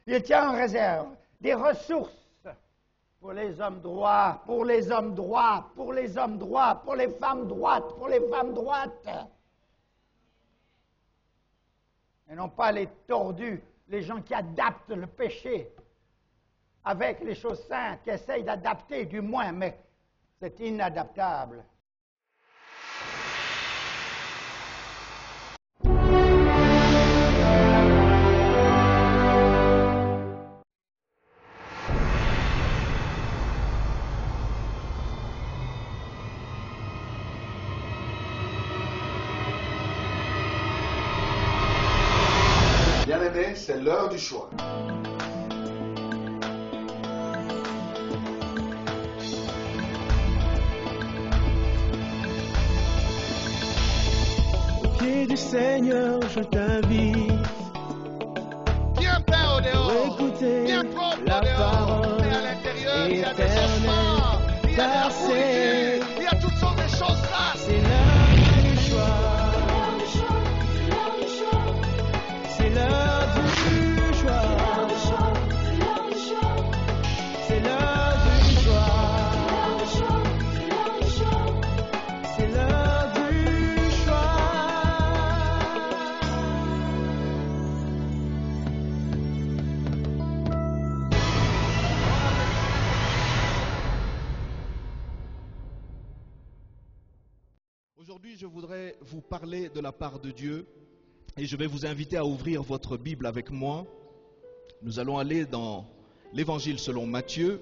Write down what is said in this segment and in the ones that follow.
Il tient en réserve des ressources pour les hommes droits, pour les hommes droits, pour les hommes droits, pour les femmes droites, pour les femmes droites. Et non pas les tordus, les gens qui adaptent le péché avec les choses saintes, qui essayent d'adapter du moins, mais c'est inadaptable. Bien-aimés, c'est l'heure du choix. Au pied du Seigneur, je t'invite. Viens pas au dehors. Écoutez Viens propre la au dehors. parole Mais à l'intérieur, il y a des éternelle, ossements, il y a de la car c'est- pourriture, il y a toutes sortes de choses là. C'est l'heure du choix. C'est l'heure du choix. C'est l'heure du choix. C'est l'heure du choix. Aujourd'hui, je voudrais vous parler de la part de Dieu et je vais vous inviter à ouvrir votre Bible avec moi. Nous allons aller dans l'Évangile selon Matthieu.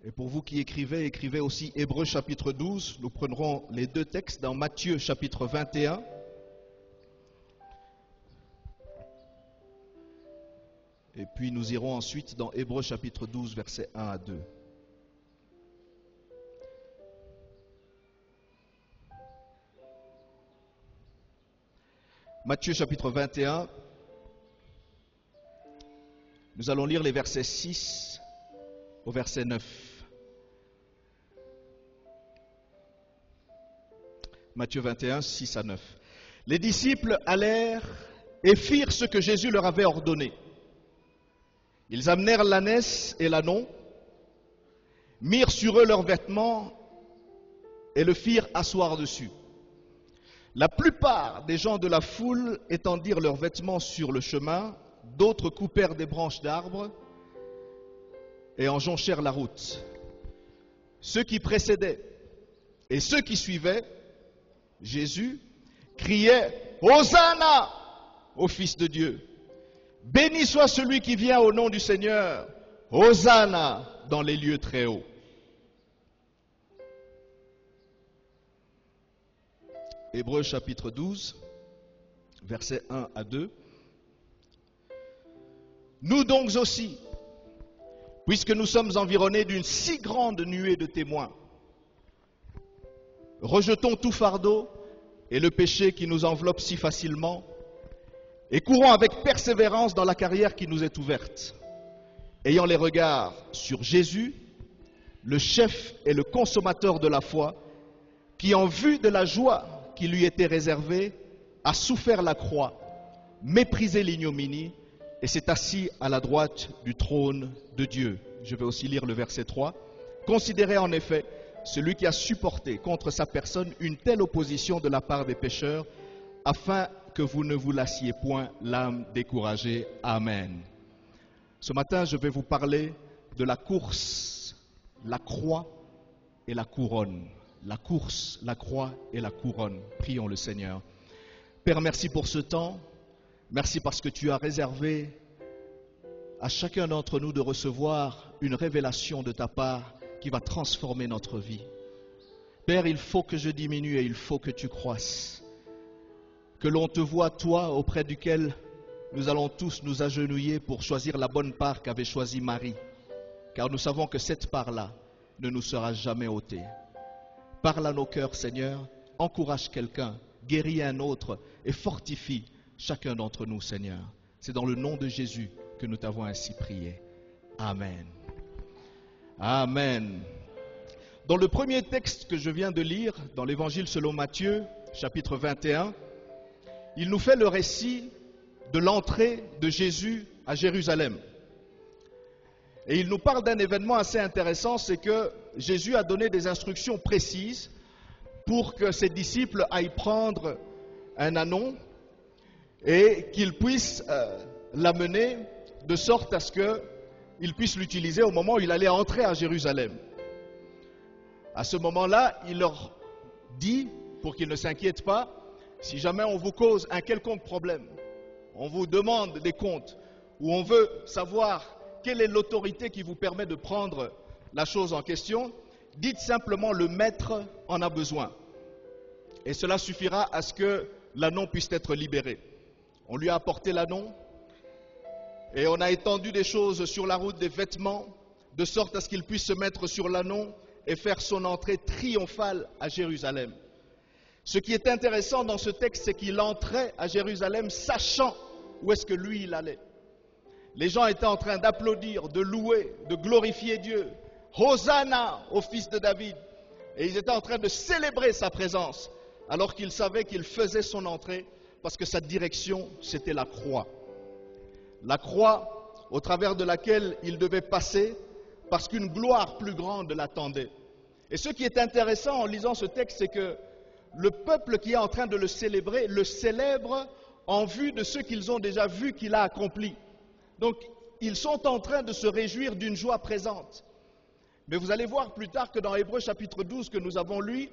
Et pour vous qui écrivez, écrivez aussi Hébreux chapitre 12. Nous prendrons les deux textes dans Matthieu chapitre 21. Et puis nous irons ensuite dans Hébreux chapitre 12, versets 1 à 2. Matthieu chapitre 21, nous allons lire les versets 6 au verset 9. Matthieu 21, 6 à 9. Les disciples allèrent et firent ce que Jésus leur avait ordonné. Ils amenèrent l'ânesse et l'ânon, mirent sur eux leurs vêtements et le firent asseoir dessus. La plupart des gens de la foule étendirent leurs vêtements sur le chemin, d'autres coupèrent des branches d'arbres et en jonchèrent la route. Ceux qui précédaient et ceux qui suivaient Jésus criaient « Hosanna au Fils de Dieu ! Béni soit celui qui vient au nom du Seigneur, Hosanna dans les lieux très hauts. » Hébreux chapitre 12, versets 1 à 2. Nous donc aussi, puisque nous sommes environnés d'une si grande nuée de témoins, rejetons tout fardeau et le péché qui nous enveloppe si facilement, et courons avec persévérance dans la carrière qui nous est ouverte, ayant les regards sur Jésus, le chef et le consommateur de la foi, qui en vue de la joie qui lui était réservée, a souffert la croix, méprisé l'ignominie, et s'est assis à la droite du trône de Dieu. Je vais aussi lire le verset 3. Considérez en effet celui qui a supporté contre sa personne une telle opposition de la part des pécheurs, afin que vous ne vous lassiez point l'âme découragée. Amen. Ce matin, je vais vous parler de la course, la croix et la couronne. La course, la croix et la couronne. Prions le Seigneur. Père, merci pour ce temps. Merci parce que tu as réservé à chacun d'entre nous de recevoir une révélation de ta part qui va transformer notre vie. Père, il faut que je diminue et il faut que tu croisses. Que l'on te voie, toi, auprès duquel nous allons tous nous agenouiller pour choisir la bonne part qu'avait choisie Marie. Car nous savons que cette part-là ne nous sera jamais ôtée. Parle à nos cœurs, Seigneur. Encourage quelqu'un, guéris un autre et fortifie chacun d'entre nous, Seigneur. C'est dans le nom de Jésus que nous t'avons ainsi prié. Amen. Amen. Dans le premier texte que je viens de lire, dans l'Évangile selon Matthieu, chapitre 21, il nous fait le récit de l'entrée de Jésus à Jérusalem. Et il nous parle d'un événement assez intéressant, c'est que Jésus a donné des instructions précises pour que ses disciples aillent prendre un ânon et qu'ils puissent l'amener de sorte à ce qu'ils puissent l'utiliser au moment où il allait entrer à Jérusalem. À ce moment-là, il leur dit, pour qu'ils ne s'inquiètent pas, si jamais on vous cause un quelconque problème, on vous demande des comptes, ou on veut savoir quelle est l'autorité qui vous permet de prendre la chose en question, dites simplement le maître en a besoin. Et cela suffira à ce que l'ânon puisse être libéré. On lui a apporté l'ânon et on a étendu des choses sur la route, des vêtements, de sorte à ce qu'il puisse se mettre sur l'ânon et faire son entrée triomphale à Jérusalem. Ce qui est intéressant dans ce texte, c'est qu'il entrait à Jérusalem sachant où est-ce que lui il allait. Les gens étaient en train d'applaudir, de louer, de glorifier Dieu. Hosanna au fils de David. Et ils étaient en train de célébrer sa présence, alors qu'ils savaient qu'il faisait son entrée, parce que sa direction, c'était la croix. La croix au travers de laquelle il devait passer, parce qu'une gloire plus grande l'attendait. Et ce qui est intéressant en lisant ce texte, c'est que le peuple qui est en train de le célébrer, le célèbre en vue de ce qu'ils ont déjà vu qu'il a accompli. Donc, ils sont en train de se réjouir d'une joie présente. Mais vous allez voir plus tard que dans Hébreux chapitre 12 que nous avons lu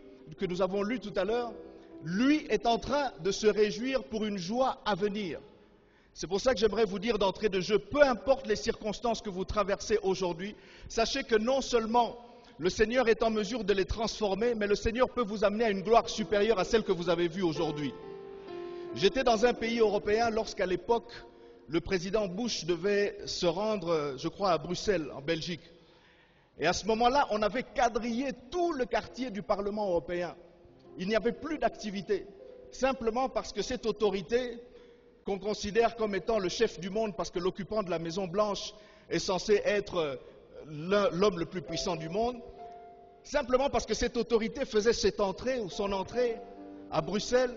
tout à l'heure, lui est en train de se réjouir pour une joie à venir. C'est pour ça que j'aimerais vous dire d'entrée de jeu, peu importe les circonstances que vous traversez aujourd'hui, sachez que non seulement le Seigneur est en mesure de les transformer, mais le Seigneur peut vous amener à une gloire supérieure à celle que vous avez vue aujourd'hui. J'étais dans un pays européen lorsqu'à l'époque, le président Bush devait se rendre, je crois, à Bruxelles, en Belgique. Et à ce moment-là, on avait quadrillé tout le quartier du Parlement européen. Il n'y avait plus d'activité, simplement parce que cette autorité, qu'on considère comme étant le chef du monde, parce que l'occupant de la Maison Blanche est censé être l'homme le plus puissant du monde, simplement parce que cette autorité faisait cette entrée ou son entrée à Bruxelles,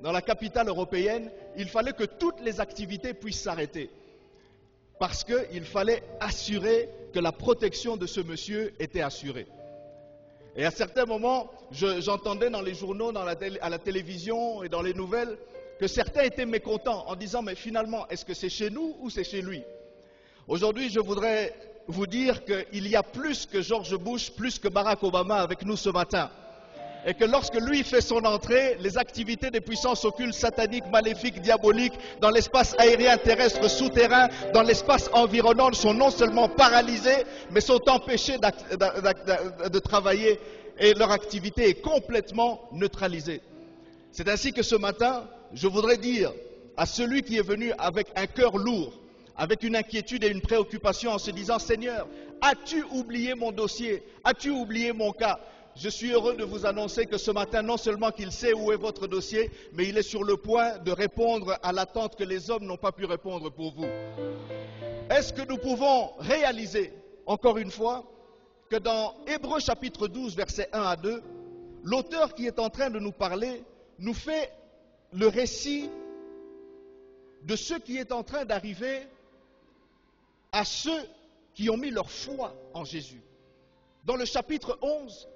dans la capitale européenne, il fallait que toutes les activités puissent s'arrêter. Parce qu'il fallait assurer que la protection de ce monsieur était assurée. Et à certains moments, j'entendais dans les journaux, à la télévision et dans les nouvelles, que certains étaient mécontents en disant, mais finalement, est-ce que c'est chez nous ou c'est chez lui? Aujourd'hui, je voudrais vous dire qu'il y a plus que George Bush, plus que Barack Obama avec nous ce matin. Et que lorsque lui fait son entrée, les activités des puissances occultes, sataniques, maléfiques, diaboliques, dans l'espace aérien, terrestre, souterrain, dans l'espace environnant, sont non seulement paralysées, mais sont empêchées de travailler et leur activité est complètement neutralisée. C'est ainsi que ce matin, je voudrais dire à celui qui est venu avec un cœur lourd, avec une inquiétude et une préoccupation en se disant, Seigneur, as-tu oublié mon dossier? As-tu oublié mon cas? Je suis heureux de vous annoncer que ce matin, non seulement qu'il sait où est votre dossier, mais il est sur le point de répondre à l'attente que les hommes n'ont pas pu répondre pour vous. Est-ce que nous pouvons réaliser, encore une fois, que dans Hébreux chapitre 12, versets 1 à 2, l'auteur qui est en train de nous parler nous fait le récit de ce qui est en train d'arriver à ceux qui ont mis leur foi en Jésus. Dans le chapitre 11,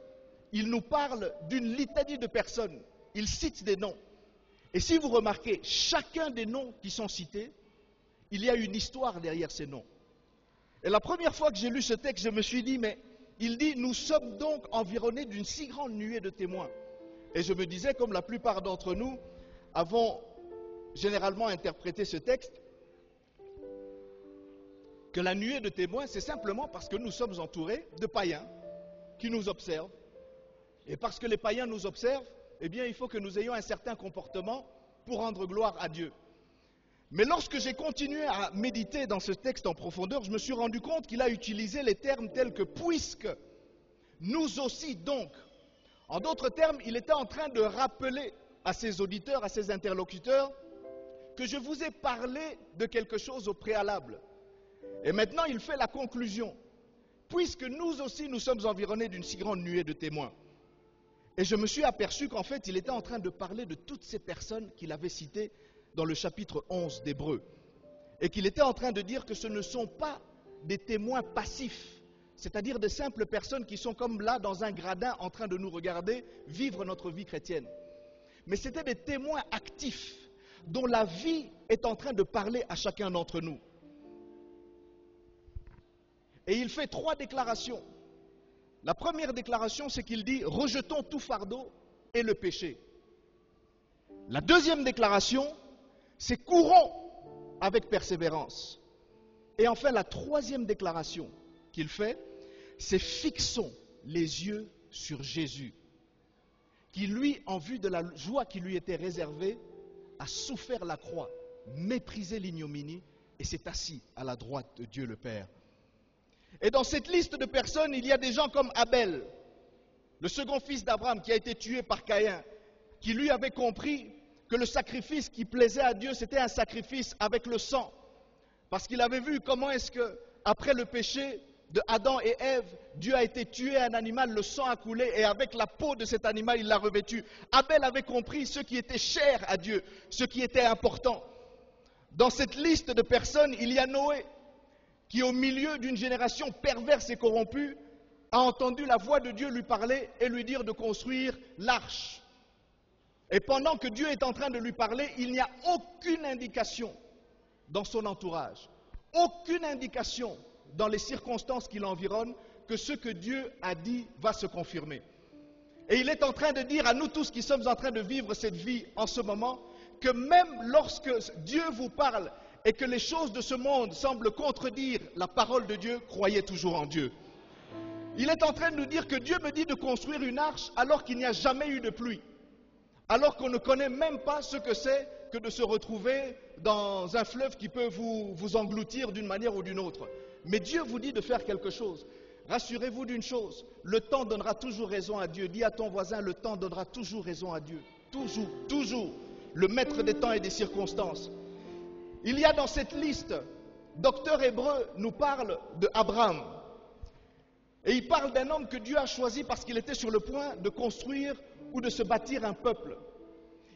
il nous parle d'une litanie de personnes. Il cite des noms. Et si vous remarquez, chacun des noms qui sont cités, il y a une histoire derrière ces noms. Et la première fois que j'ai lu ce texte, je me suis dit, mais il dit, nous sommes donc environnés d'une si grande nuée de témoins. Et je me disais, comme la plupart d'entre nous avons généralement interprété ce texte, que la nuée de témoins, c'est simplement parce que nous sommes entourés de païens qui nous observent. Et parce que les païens nous observent, eh bien, il faut que nous ayons un certain comportement pour rendre gloire à Dieu. Mais lorsque j'ai continué à méditer dans ce texte en profondeur, je me suis rendu compte qu'il a utilisé les termes tels que « puisque »,« nous aussi donc ». En d'autres termes, il était en train de rappeler à ses auditeurs, à ses interlocuteurs, que je vous ai parlé de quelque chose au préalable. Et maintenant, il fait la conclusion. Puisque nous aussi, nous sommes environnés d'une si grande nuée de témoins. Et je me suis aperçu qu'en fait, il était en train de parler de toutes ces personnes qu'il avait citées dans le chapitre 11 d'Hébreux. Et qu'il était en train de dire que ce ne sont pas des témoins passifs, c'est-à-dire de simples personnes qui sont comme là dans un gradin en train de nous regarder vivre notre vie chrétienne. Mais c'était des témoins actifs dont la vie est en train de parler à chacun d'entre nous. Et il fait 3 déclarations. La première déclaration, c'est qu'il dit « Rejetons tout fardeau et le péché ». La deuxième déclaration, c'est « Courons avec persévérance ». Et enfin, la troisième déclaration qu'il fait, c'est « Fixons les yeux sur Jésus », qui lui, en vue de la joie qui lui était réservée, a souffert la croix, méprisé l'ignominie et s'est assis à la droite de Dieu le Père. Et dans cette liste de personnes, il y a des gens comme Abel, le second fils d'Abraham qui a été tué par Caïn, qui lui avait compris que le sacrifice qui plaisait à Dieu, c'était un sacrifice avec le sang. Parce qu'il avait vu comment est-ce que, après le péché de Adam et Ève, Dieu a été tué un animal, le sang a coulé et avec la peau de cet animal, il l'a revêtu. Abel avait compris ce qui était cher à Dieu, ce qui était important. Dans cette liste de personnes, il y a Noé, qui au milieu d'une génération perverse et corrompue, a entendu la voix de Dieu lui parler et lui dire de construire l'arche. Et pendant que Dieu est en train de lui parler, il n'y a aucune indication dans son entourage, aucune indication dans les circonstances qui l'environnent que ce que Dieu a dit va se confirmer. Et il est en train de dire à nous tous qui sommes en train de vivre cette vie en ce moment, que même lorsque Dieu vous parle et que les choses de ce monde semblent contredire la parole de Dieu, croyez toujours en Dieu. Il est en train de nous dire que Dieu me dit de construire une arche alors qu'il n'y a jamais eu de pluie, alors qu'on ne connaît même pas ce que c'est que de se retrouver dans un fleuve qui peut vous engloutir d'une manière ou d'une autre. Mais Dieu vous dit de faire quelque chose. Rassurez-vous d'une chose, le temps donnera toujours raison à Dieu. Dis à ton voisin, le temps donnera toujours raison à Dieu. Toujours, toujours. Le maître des temps et des circonstances. Il y a dans cette liste, Docteur Hébreu nous parle de Abraham. Et il parle d'un homme que Dieu a choisi parce qu'il était sur le point de construire ou de se bâtir un peuple.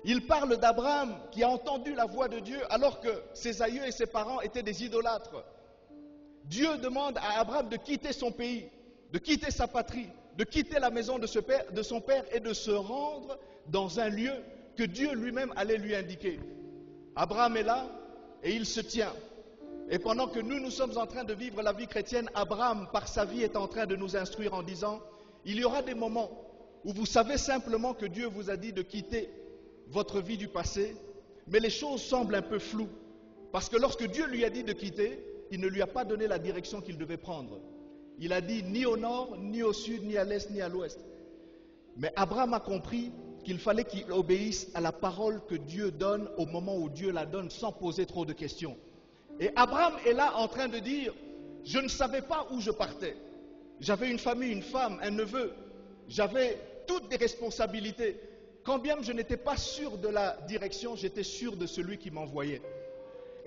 Il parle d'Abraham qui a entendu la voix de Dieu alors que ses aïeux et ses parents étaient des idolâtres. Dieu demande à Abraham de quitter son pays, de quitter sa patrie, de quitter la maison de son père et de se rendre dans un lieu que Dieu lui-même allait lui indiquer. Abraham est là et il se tient. Et pendant que nous sommes en train de vivre la vie chrétienne, Abraham, par sa vie, est en train de nous instruire en disant, il y aura des moments où vous savez simplement que Dieu vous a dit de quitter votre vie du passé, mais les choses semblent un peu floues. Parce que lorsque Dieu lui a dit de quitter, il ne lui a pas donné la direction qu'il devait prendre. Il a dit ni au nord, ni au sud, ni à l'est, ni à l'ouest. Mais Abraham a compris qu'il fallait qu'il obéisse à la parole que Dieu donne au moment où Dieu la donne sans poser trop de questions. Et Abraham est là en train de dire, je ne savais pas où je partais. J'avais une famille, une femme, un neveu. J'avais toutes des responsabilités. Quand bien je n'étais pas sûr de la direction, j'étais sûr de celui qui m'envoyait.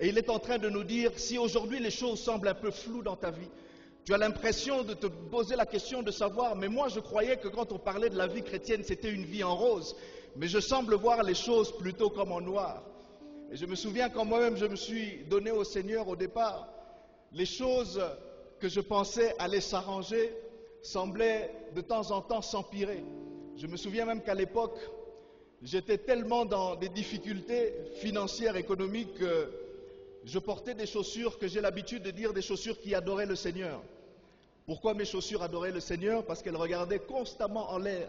Et il est en train de nous dire, si aujourd'hui les choses semblent un peu floues dans ta vie, tu as l'impression de te poser la question de savoir, mais moi je croyais que quand on parlait de la vie chrétienne, c'était une vie en rose. Mais je semble voir les choses plutôt comme en noir. Et je me souviens quand moi-même je me suis donné au Seigneur au départ, les choses que je pensais allaient s'arranger semblaient de temps en temps s'empirer. Je me souviens même qu'à l'époque, j'étais tellement dans des difficultés financières, économiques, que je portais des chaussures que j'ai l'habitude de dire des chaussures qui adoraient le Seigneur. Pourquoi mes chaussures adoraient le Seigneur? Parce qu'elles regardaient constamment en l'air.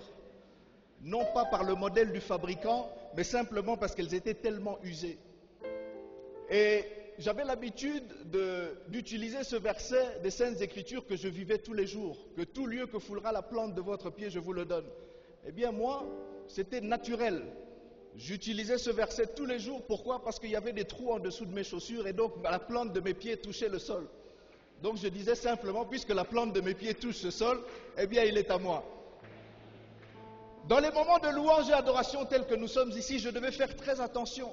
Non pas par le modèle du fabricant, mais simplement parce qu'elles étaient tellement usées. Et j'avais l'habitude d'utiliser ce verset des Saintes Écritures que je vivais tous les jours. Que tout lieu que foulera la plante de votre pied, je vous le donne. Eh bien moi, c'était naturel. J'utilisais ce verset tous les jours. Pourquoi? Parce qu'il y avait des trous en dessous de mes chaussures et donc la plante de mes pieds touchait le sol. Donc je disais simplement, puisque la plante de mes pieds touche ce sol, eh bien il est à moi. Dans les moments de louange et adoration tels que nous sommes ici, je devais faire très attention.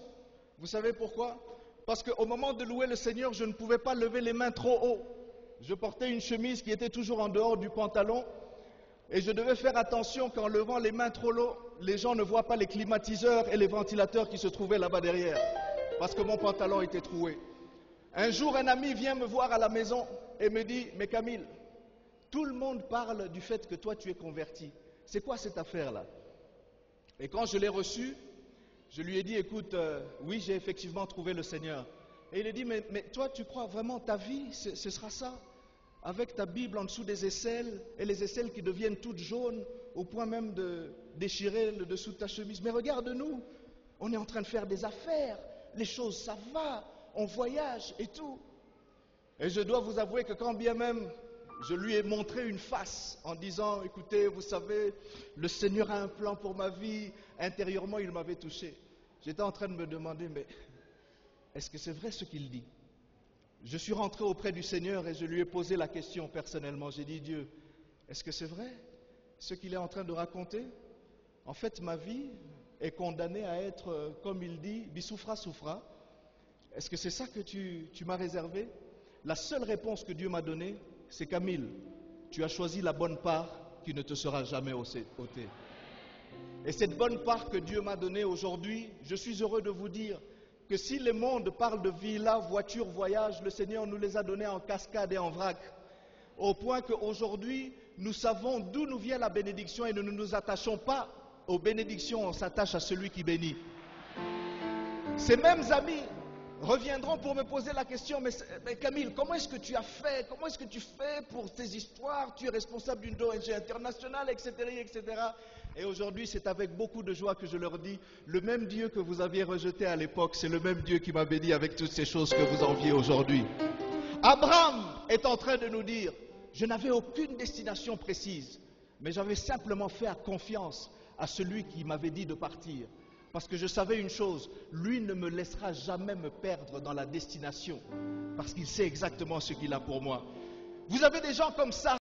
Vous savez pourquoi? Parce qu'au moment de louer le Seigneur, je ne pouvais pas lever les mains trop haut. Je portais une chemise qui était toujours en dehors du pantalon. Et je devais faire attention qu'en levant les mains trop haut, les gens ne voient pas les climatiseurs et les ventilateurs qui se trouvaient là-bas derrière. Parce que mon pantalon était troué. Un jour, un ami vient me voir à la maison et me dit, mais Camille, tout le monde parle du fait que toi tu es converti. C'est quoi cette affaire-là? Et quand je l'ai reçu, je lui ai dit, écoute, oui, j'ai effectivement trouvé le Seigneur. Et il a dit, mais toi, tu crois vraiment ta vie, ce sera ça? Avec ta Bible en dessous des aisselles, et les aisselles qui deviennent toutes jaunes, au point même de déchirer le dessous de ta chemise. Mais regarde-nous, on est en train de faire des affaires, les choses, ça va, on voyage et tout. Et je dois vous avouer que quand bien même je lui ai montré une face en disant, écoutez, vous savez, le Seigneur a un plan pour ma vie, intérieurement il m'avait touché. J'étais en train de me demander, mais est-ce que c'est vrai ce qu'il dit? Je suis rentré auprès du Seigneur et je lui ai posé la question personnellement. J'ai dit, Dieu, est-ce que c'est vrai ce qu'il est en train de raconter? En fait, ma vie est condamnée à être, comme il dit, bisoufra soufra. Est-ce que c'est ça que tu m'as réservé? La seule réponse que Dieu m'a donnée, c'est Camille, tu as choisi la bonne part qui ne te sera jamais ôtée. Et cette bonne part que Dieu m'a donnée aujourd'hui, je suis heureux de vous dire que si le monde parle de villa, voiture, voyage, le Seigneur nous les a donnés en cascade et en vrac. Au point qu'aujourd'hui, nous savons d'où nous vient la bénédiction et nous ne nous attachons pas aux bénédictions, on s'attache à celui qui bénit. Ces mêmes amis reviendront pour me poser la question, mais Camille, comment est-ce que tu as fait? Comment est-ce que tu fais pour tes histoires? Tu es responsable d'une ONG internationale, etc., etc. Et aujourd'hui, c'est avec beaucoup de joie que je leur dis, le même Dieu que vous aviez rejeté à l'époque, c'est le même Dieu qui m'a béni avec toutes ces choses que vous enviez aujourd'hui. Abraham est en train de nous dire, je n'avais aucune destination précise, mais j'avais simplement fait confiance à celui qui m'avait dit de partir. Parce que je savais une chose, lui ne me laissera jamais me perdre dans la destination, parce qu'il sait exactement ce qu'il a pour moi. Vous avez des gens comme ça